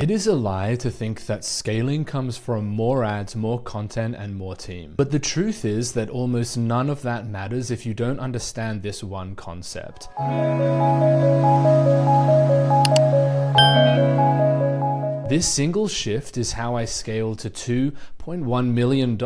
It is a lie to think that scaling comes from more ads, more content, and more team. But the truth is that almost none of that matters if you don't understand this one concept. This single shift is how I scaled to $2.1 million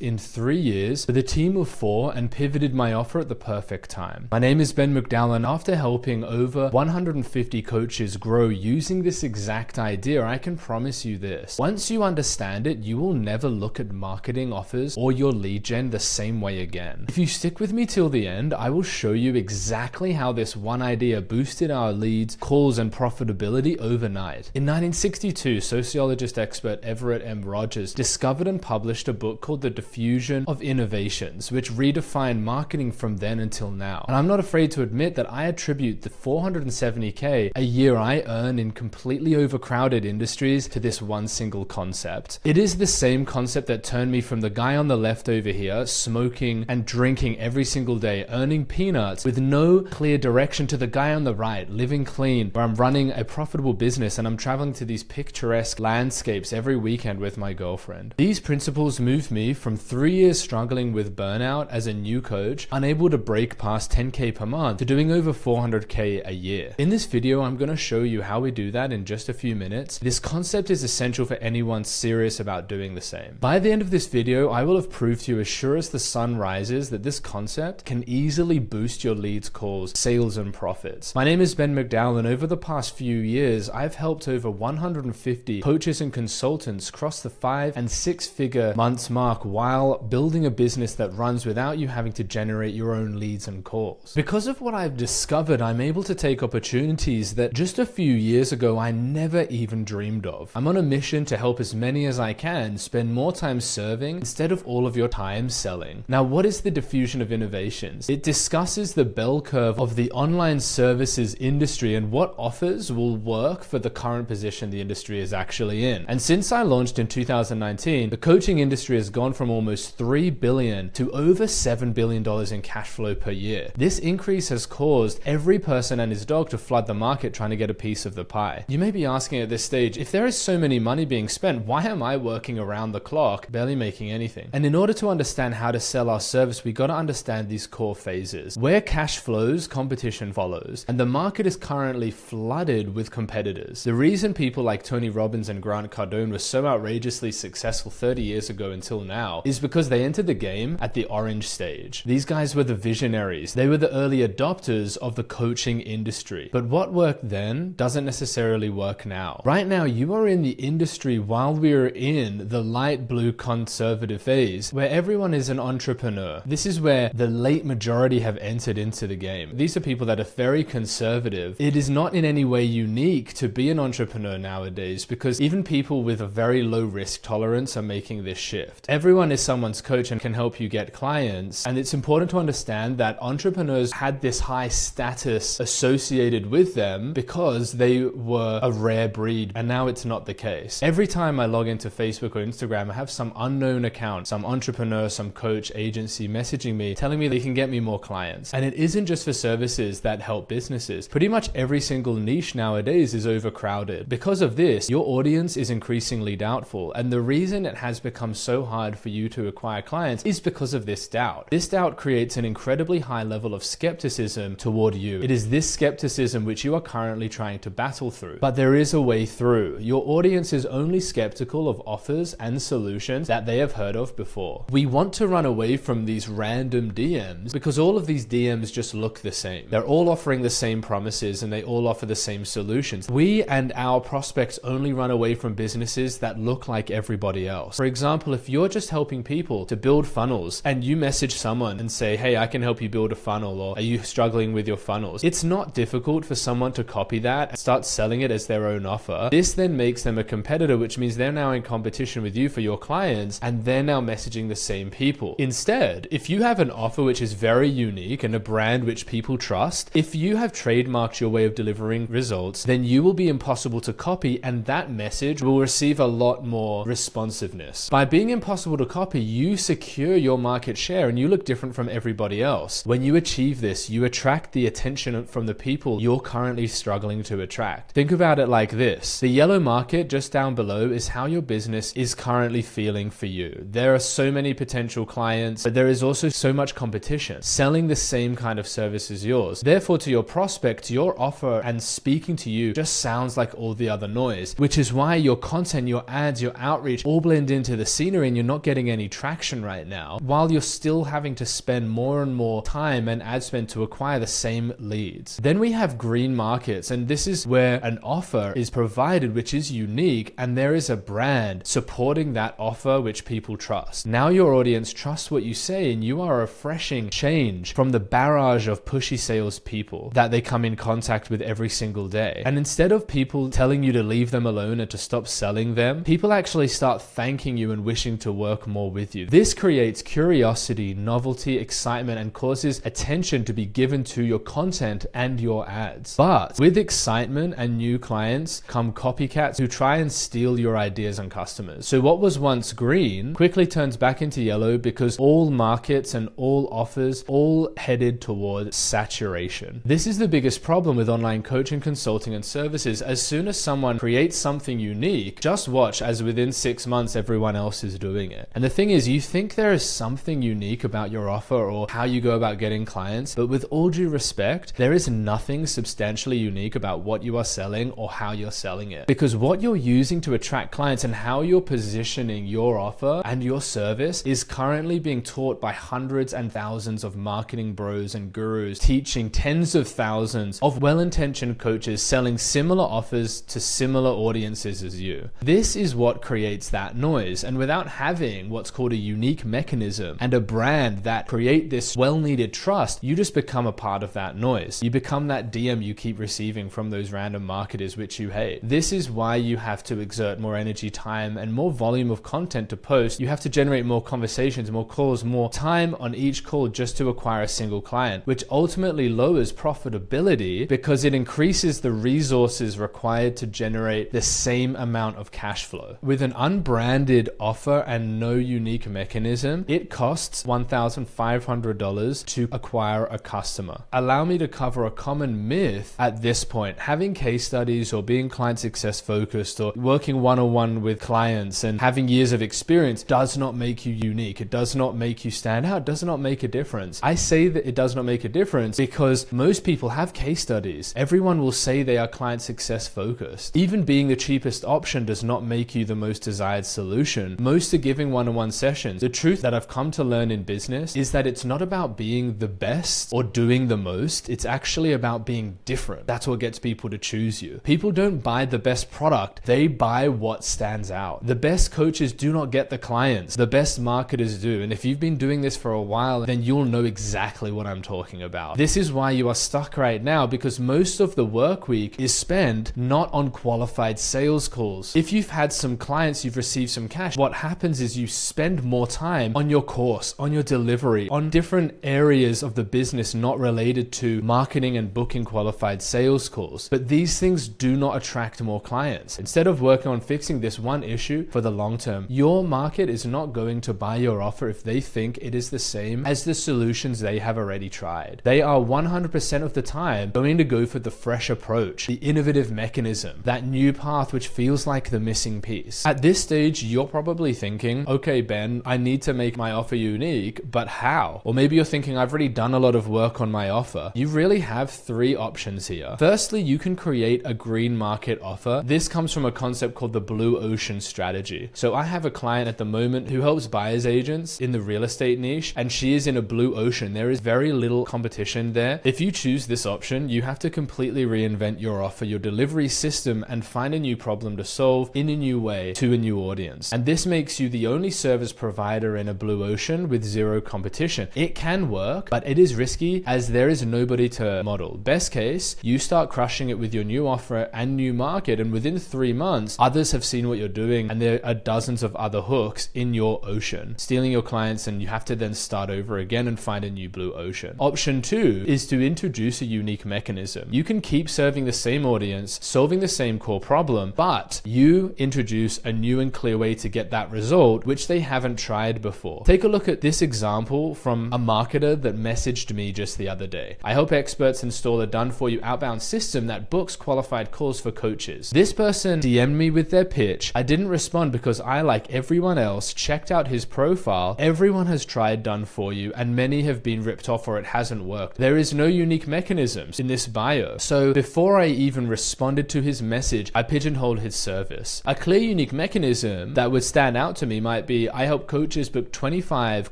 in 3 years with a team of 4 and pivoted my offer at the perfect time. My name is Ben McDowell, and after helping over 150 coaches grow using this exact idea, I can promise you this. Once you understand it, you will never look at marketing offers or your lead gen the same way again. If you stick with me till the end, I will show you exactly how this one idea boosted our leads, calls, and profitability overnight. In 1962, sociologist expert Everett M. Rogers discovered and published a book called The Diffusion of Innovations, which redefined marketing from then until now. And I'm not afraid to admit that I attribute the $470K a year I earn in completely overcrowded industries to this one single concept. It is the same concept that turned me from the guy on the left over here, smoking and drinking every single day, earning peanuts with no clear direction, to the guy on the right, living clean, where I'm running a profitable business and I'm traveling to these picturesque landscapes every weekend with my girlfriend. These principles moved me from 3 years struggling with burnout as a new coach, unable to break past 10K per month, to doing over 400K a year. In this video, I'm going to show you how we do that in just a few minutes. This concept is essential for anyone serious about doing the same. By the end of this video, I will have proved to you as sure as the sun rises that this concept can easily boost your leads, calls, sales, and profits. My name is Ben McDowell, and over the past few years, I've helped over 150 coaches and consultants cross the 5 and 6 figure months mark while building a business that runs without you having to generate your own leads and calls. Because of what I've discovered, I'm able to take opportunities that just a few years ago I never even dreamed of. I'm on a mission to help as many as I can spend more time serving instead of all of your time selling. Now, what is the diffusion of innovations? It discusses the bell curve of the online services industry and what offers will work for the current position the industry is actually in. And since I launched in 2019, the coaching industry has gone from almost $3 billion to over $7 billion in cash flow per year. This increase has caused every person and his dog to flood the market trying to get a piece of the pie. You may be asking at this stage, if there is so many money being spent, why am I working around the clock, barely making anything? And in order to understand how to sell our service, we got to understand these core phases. Where cash flows, competition follows. And the market is currently flooded with competitors. The reason people like Tony Robbins and Grant Cardone were so outrageously successful 30 years ago until now is because they entered the game at the orange stage. These guys were the visionaries. They were the early adopters of the coaching industry. But what worked then doesn't necessarily work now. Right now, you are in the industry while we're in the light blue conservative phase where everyone is an entrepreneur. This is where the late majority have entered into the game. These are people that are very conservative. It is not in any way unique to be an entrepreneur nowadays, because even people with a very low risk tolerance are making this shift. Everyone is someone's coach and can help you get clients. And it's important to understand that entrepreneurs had this high status associated with them because they were a rare breed, and now it's not the case. Every time I log into Facebook or Instagram, I have some unknown account, some entrepreneur, some coach, agency messaging me, telling me they can get me more clients. And it isn't just for services that help businesses. Pretty much every single niche nowadays is overcrowded. Because of this, your audience is increasingly doubtful. And the reason it has become so hard for you to acquire clients is because of this doubt. This doubt creates an incredibly high level of skepticism toward you. It is this skepticism which you are currently trying to battle through. But there is a way through. Your audience is only skeptical of offers and solutions that they have heard of before. We want to run away from these random DMs because all of these DMs just look the same. They're all offering the same promises and they all offer the same solutions. We and our prospects only run away from businesses that look like everybody else. For example, if you're just helping people to build funnels and you message someone and say, hey, I can help you build a funnel, or are you struggling with your funnels? It's not difficult for someone to copy that and start selling it as their own offer. This then makes them a competitor, which means they're now in competition with you for your clients and they're now messaging the same people. Instead, if you have an offer which is very unique and a brand which people trust, if you have trademarked your way of delivering results, then you will be impossible to copy, and that message will receive a lot more responsiveness. elusiveness. By being impossible to copy, you secure your market share and you look different from everybody else. When you achieve this, you attract the attention from the people you're currently struggling to attract. Think about it like this. The yellow market just down below is how your business is currently feeling for you. There are so many potential clients, but there is also so much competition selling the same kind of service as yours. Therefore, to your prospect, your offer and speaking to you just sounds like all the other noise, which is why your content, your ads, your outreach all blend into the scenery and you're not getting any traction right now, while you're still having to spend more and more time and ad spend to acquire the same leads. Then we have green markets, and this is where an offer is provided which is unique and there is a brand supporting that offer which people trust. Now your audience trusts what you say and you are a refreshing change from the barrage of pushy salespeople that they come in contact with every single day. And instead of people telling you to leave them alone and to stop selling them, people actually start thanking you and wishing to work more with you. This creates curiosity, novelty, excitement, and causes attention to be given to your content and your ads. But with excitement and new clients come copycats who try and steal your ideas and customers. So what was once green quickly turns back into yellow because all markets and all offers all headed toward saturation. This is the biggest problem with online coaching, consulting, and services. As soon as someone creates something unique, just watch as within 6 months everyone else is doing it. And the thing is, you think there is something unique about your offer or how you go about getting clients, but with all due respect, there is nothing substantially unique about what you are selling or how you're selling it. Because what you're using to attract clients and how you're positioning your offer and your service is currently being taught by hundreds and thousands of marketing bros and gurus teaching tens of thousands of well-intentioned coaches selling similar offers to similar audiences as you. This is what creates that noise. And without having what's called a unique mechanism and a brand that create this well-needed trust, you just become a part of that noise. You become that DM you keep receiving from those random marketers which you hate. This is why you have to exert more energy, time, and more volume of content to post. You have to generate more conversations, more calls, more time on each call just to acquire a single client, which ultimately lowers profitability because it increases the resources required to generate the same amount of cash flow. With an unbranded offer and no unique mechanism, it costs $1,500 to acquire a customer. Allow me to cover a common myth at this point. Having case studies or being client success focused or working one-on-one with clients and having years of experience does not make you unique. It does not make you stand out. It does not make a difference. I say that it does not make a difference because most people have case studies. Everyone will say they are client success focused. Even being the cheapest option does not make you the most desired solution. Most are giving one-on-one sessions. The truth that I've come to learn in business is that it's not about being the best or doing the most. It's actually about being different. That's what gets people to choose you. People don't buy the best product. They buy what stands out. The best coaches do not get the clients. The best marketers do. And if you've been doing this for a while, then you'll know exactly what I'm talking about. This is why you are stuck right now, because most of the work week is spent not on qualified sales calls. If you've had some clients, you've received some cash, what happens is you spend more time on your course, on your delivery, on different areas of the business not related to marketing and booking qualified sales calls. But these things do not attract more clients. Instead of working on fixing this one issue for the long term, your market is not going to buy your offer if they think it is the same as the solutions they have already tried. They are 100% of the time going to go for the fresh approach, the innovative mechanism, that new path which feels like the missing piece. At this stage, you're probably thinking, okay, Ben, I need to make my offer unique, but how? Or maybe you're thinking, I've already done a lot of work on my offer. You really have three options here. Firstly, you can create a green market offer. This comes from a concept called the blue ocean strategy. So I have a client at the moment who helps buyer's agents in the real estate niche, and she is in a blue ocean. There is very little competition there. If you choose this option, you have to completely reinvent your offer, your delivery system, and find a new problem to solve in a new way to a new audience. And this makes you the only service provider in a blue ocean with zero competition. It can work, but it is risky as there is nobody to model. Best case, you start crushing it with your new offer and new market, and within 3 months, others have seen what you're doing, and there are dozens of other hooks in your ocean, stealing your clients, and you have to then start over again and find a new blue ocean. Option 2 is to introduce a unique mechanism. You can keep serving the same audience, solving the same core problem, but you introduce a new and clear way to get that result, which they haven't tried before. Take a look at this example from a marketer that messaged me just the other day. I help experts install a done-for-you outbound system that books qualified calls for coaches. This person DM'd me with their pitch. I didn't respond because I, like everyone else, checked out his profile. Everyone has tried done for you and many have been ripped off or it hasn't worked. There is no unique mechanisms in this bio. So before I even responded to his message, I pigeonholed his service. A clear unique mechanism that would stand out to me might be, I help coaches book 25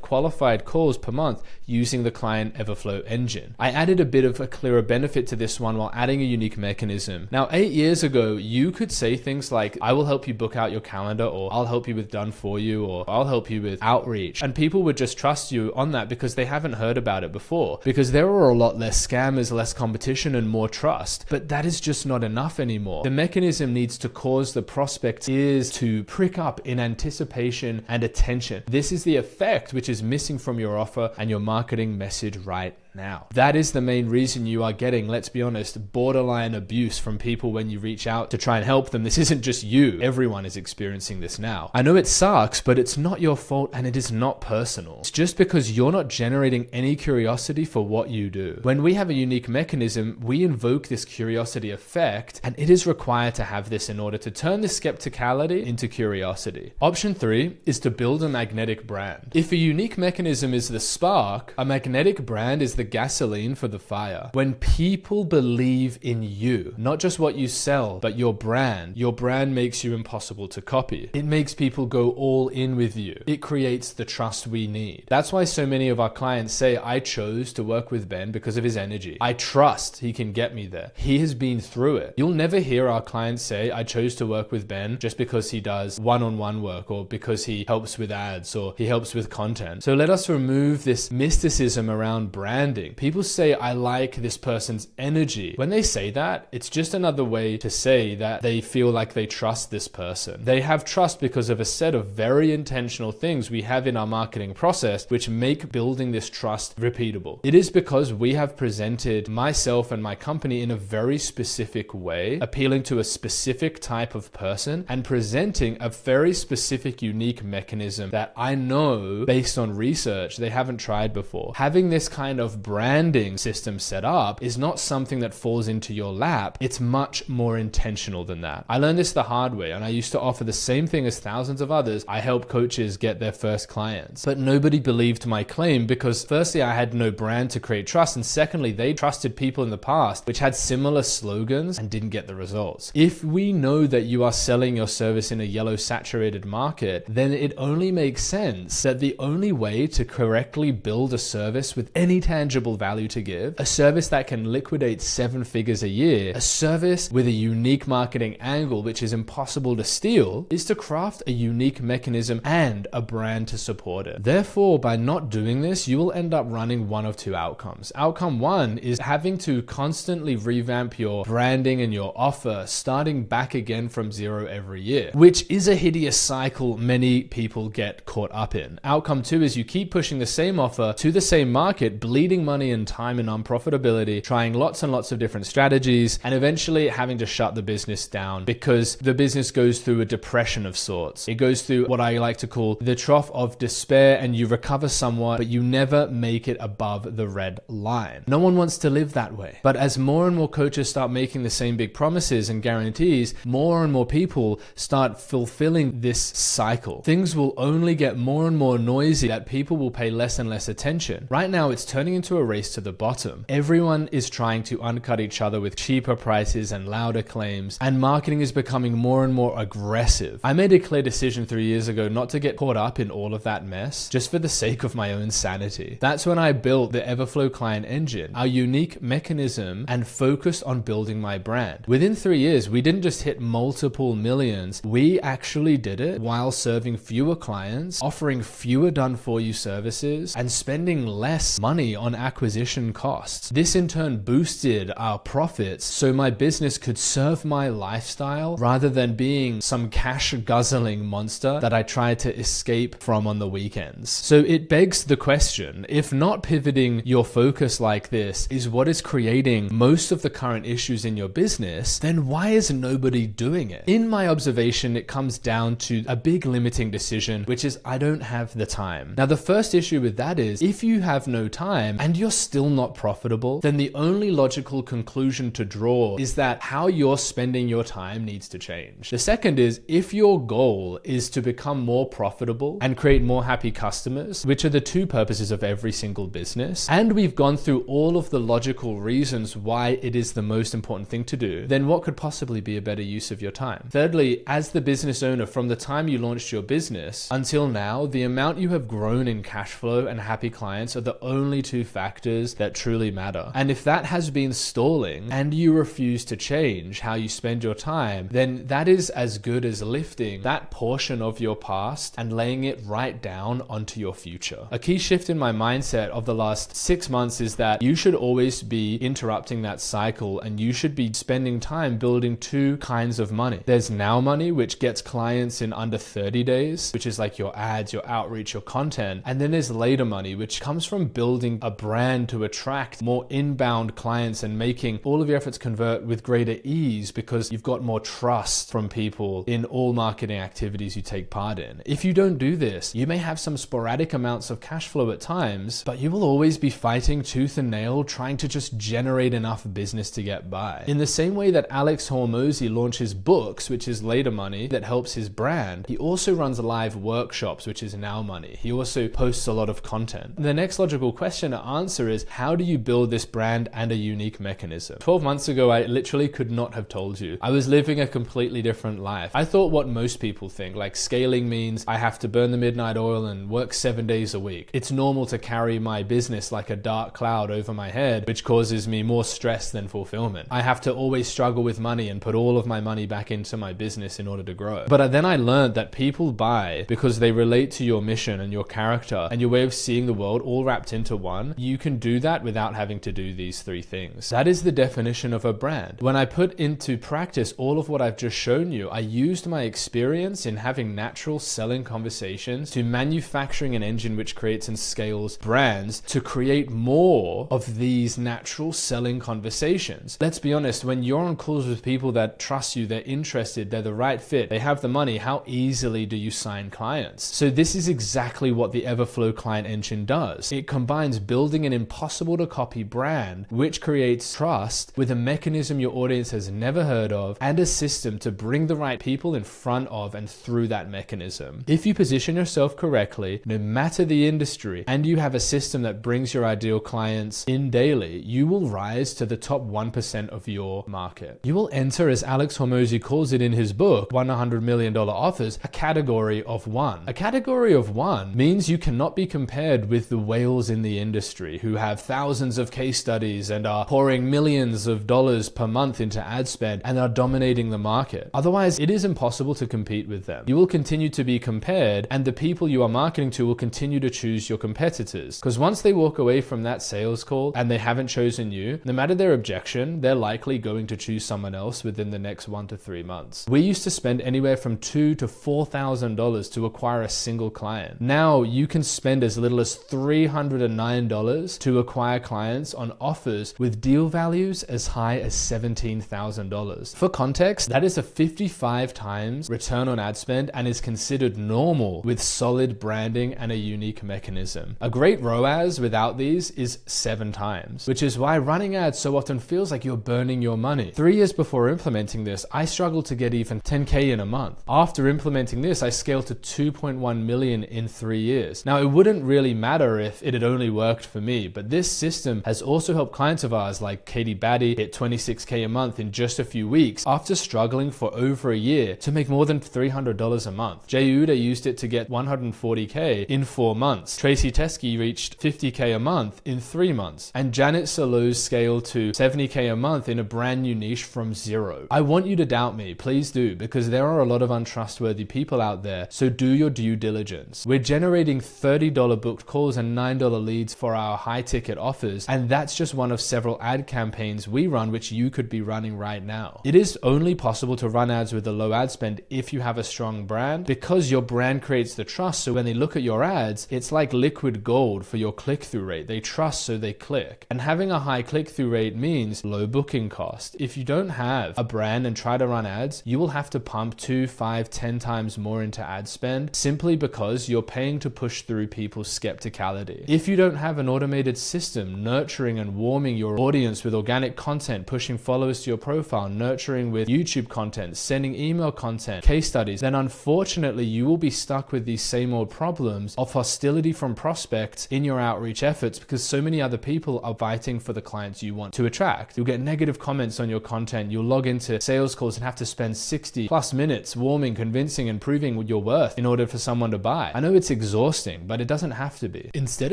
qualified calls per month using the Client Everflow engine. I added a bit of a clearer benefit to this one while adding a unique mechanism. Now, 8 years ago, you could say things like, I will help you book out your calendar, or I'll help you with done for you, or I'll help you with outreach. And people would just trust you on that because they haven't heard about it before, because there are a lot less scammers, less competition, and more trust. But that is just not enough anymore. The mechanism needs to cause the prospect's ears to prick up in anticipation and attention. This is the effect which is missing from your offer and your marketing message right now. That is the main reason you are getting, let's be honest, borderline abuse from people when you reach out to try and help them. This isn't just you. Everyone is experiencing this now. I know it sucks, but it's not your fault and it is not personal. It's just because you're not generating any curiosity for what you do. When we have a unique mechanism, we invoke this curiosity effect, and it is required to have this in order to turn this skepticality into curiosity. Option 3 is to build a magnetic brand. If a unique mechanism is the spark, a magnetic brand is the gasoline for the fire. When people believe in you, not just what you sell, but your brand makes you impossible to copy. It makes people go all in with you. It creates the trust we need. That's why so many of our clients say, I chose to work with Ben because of his energy. I trust he can get me there. He has been through it. You'll never hear our clients say, I chose to work with Ben just because he does one-on-one work, or because he helps with ads, or he helps with content. So let us remove this mysticism around branding. People say, I like this person's energy. When they say that, it's just another way to say that they feel like they trust this person. They have trust because of a set of very intentional things we have in our marketing process which make building this trust repeatable. It is because we have presented myself and my company in a very specific way, appealing to a specific type of person and presenting a very specific, unique mechanism that I know, based on research, they haven't tried before. Having this kind of branding system set up is not something that falls into your lap. It's much more intentional than that. I learned this the hard way, and I used to offer the same thing as thousands of others. I help coaches get their first clients, but nobody believed my claim because firstly, I had no brand to create trust, and secondly, they trusted people in the past which had similar slogans and didn't get the results. If we know that you are selling your service in a yellow saturated market, then it only makes sense that the only way to correctly build a service with any tangible value to give, a service that can liquidate 7 figures a year, a service with a unique marketing angle which is impossible to steal, is to craft a unique mechanism and a brand to support it. Therefore, by not doing this, you will end up running one of two outcomes. Outcome 1 is having to constantly revamp your branding and your offer, starting back again from zero every year, which is a hideous cycle many people get caught up in. Outcome 2 is you keep pushing the same offer to the same market, bleeding money and time and unprofitability, trying lots and lots of different strategies, and eventually having to shut the business down because the business goes through a depression of sorts. It goes through what I like to call the trough of despair, and you recover somewhat, but you never make it above the red line. No one wants to live that way. But as more and more coaches start making the same big promises and guarantees, more and more people start fulfilling this cycle. Things will only get more and more noisy that people will pay less and less attention. Right now, it's turning into a race to the bottom. Everyone is trying to undercut each other with cheaper prices and louder claims, and marketing is becoming more and more aggressive. I made a clear decision 3 years ago not to get caught up in all of that mess, just for the sake of my own sanity. That's when I built the Everflow Client Engine, our unique mechanism, and focused on building my brand. Within 3 years, we didn't just hit multiple millions, we actually did it while serving fewer clients, offering fewer done-for-you services, and spending less money on acquisition costs. This in turn boosted our profits so my business could serve my lifestyle rather than being some cash guzzling monster that I tried to escape from on the weekends. So it begs the question, if not pivoting your focus like this is what is creating most of the current issues in your business, then why is nobody doing it? In my observation, it comes down to a big limiting decision, which is I don't have the time. Now, the first issue with that is if you have no time and you're still not profitable, then the only logical conclusion to draw is that how you're spending your time needs to change. The second is if your goal is to become more profitable and create more happy customers, which are the two purposes of every single business, and we've gone through all of the logical reasons why it is the most important thing to do, then what could possibly be a better use of your time? Thirdly, as the business owner, from the time you launched your business until now, the amount you have grown in cash flow and happy clients are the only two factors that truly matter. And if that has been stalling and you refuse to change how you spend your time, then that is as good as lifting that portion of your past and laying it right down onto your future. A key shift in my mindset of the last 6 months is that you should always be interrupting that cycle and you should be spending time building two kinds of money. There's now money, which gets clients in under 30 days, which is like your ads, your outreach, your content. And then there's later money, which comes from building a brand to attract more inbound clients and making all of your efforts convert with greater ease because you've got more trust from people in all marketing activities you take part in. If you don't do this, you may have some sporadic amounts of cash flow at times, but you will always be fighting tooth and nail trying to just generate enough business to get by. In the same way that Alex Hormozi launches books, which is later money, that helps his brand, he also runs live workshops, which is now money. He also posts a lot of content. The next logical question to answer is, how do you build this brand and a unique mechanism? 12 months ago, I literally could not have told you. I was living a completely different life. I thought what most people think, like scaling means I have to burn the midnight oil and work 7 days a week. It's normal to carry my business like a dark cloud over my head, which causes me more stress than fulfillment. I have to always struggle with money and put all of my money back into my business in order to grow. But then I learned that people buy because they relate to your mission and your character and your way of seeing the world all wrapped into one. You can do that without having to do these three things. That is the definition of a brand. When I put into practice all of what I've just shown you, I used my experience in having natural selling conversations to manufacturing an engine which creates and scales brands to create more of these natural selling conversations. Let's be honest, when you're on calls with people that trust you, they're interested, they're the right fit, they have the money, how easily do you sign clients? So this is exactly what the Everflow client engine does. It combines building an impossible to copy brand, which creates trust, with a mechanism your audience has never heard of and a system to bring the right people in front of and through that mechanism. If you position yourself correctly, no matter the industry, and you have a system that brings your ideal clients in daily, you will rise to the top 1% of your market. You will enter, as Alex Hormozi calls it in his book, $100 million Offers, a category of one. A category of one means you cannot be compared with the whales in the industry who have thousands of case studies and are pouring millions of dollars per month into ad spend and are dominating the market. Otherwise, it is impossible to compete with them. You will continue to be compared, and the people you are marketing to will continue to choose your competitors. Because once they walk away from that sales call and they haven't chosen you, no matter their objection, they're likely going to choose someone else within the next 1 to 3 months. We used to spend anywhere from $2,000 to $4,000 to acquire a single client. Now you can spend as little as $309 to acquire clients on offers with deal values as high as $17,000. For context, that is a 55 times return on ad spend and is considered normal with solid branding and a unique mechanism. A great ROAS without these is 7 times, which is why running ads so often feels like you're burning your money. 3 years before implementing this, I struggled to get even 10K in a month. After implementing this, I scaled to 2.1 million in 3 years. Now, it wouldn't really matter if it had only worked for me, but this system has also helped clients of ours like Katie Batty hit 26K a month in just a few weeks after struggling for over a year to make more than $300 a month. Jay Uda used it to get 140K in 4 months. Tracy Teskey reached 50K a month in 3 months. And Janet Salo's scaled to 70K a month in a brand new niche from zero. I want you to doubt me, please do, because there are a lot of untrustworthy people out there, so do your due diligence. We're generating $30 booked calls and $9 leads for our our high ticket offers, and that's just one of several ad campaigns we run which you could be running right now. It is only possible to run ads with a low ad spend if you have a strong brand, because your brand creates the trust. So when they look at your ads, it's like liquid gold for your click-through rate. They trust, so they click. And having a high click-through rate means low booking cost. If you don't have a brand and try to run ads, you will have to pump 2, 5, 10 times more into ad spend, simply because you're paying to push through people's skepticality. If you don't have an automated system nurturing and warming your audience with organic content, pushing followers to your profile, nurturing with YouTube content, sending email content, case studies, then unfortunately you will be stuck with these same old problems of hostility from prospects in your outreach efforts, because so many other people are fighting for the clients you want to attract. You'll get negative comments on your content. You'll log into sales calls and have to spend 60 plus minutes warming, convincing, and proving your worth in order for someone to buy. I know it's exhausting, but it doesn't have to be. Instead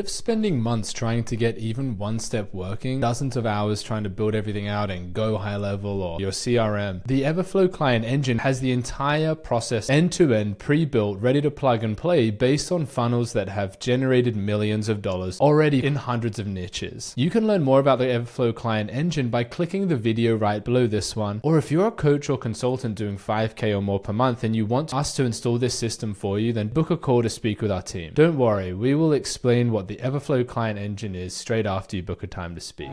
of spending months trying to get even one step working, dozens of hours trying to build everything out and go high level or your CRM, the Everflow Client Engine has the entire process end-to-end pre-built, ready to plug and play based on funnels that have generated millions of dollars already in hundreds of niches. You can learn more about the Everflow Client Engine by clicking the video right below this one, or if you're a coach or consultant doing 5K or more per month and you want us to install this system for you, then book a call to speak with our team. Don't worry, we will explain what the Everflow Client Engine is straight after you book a time to speak.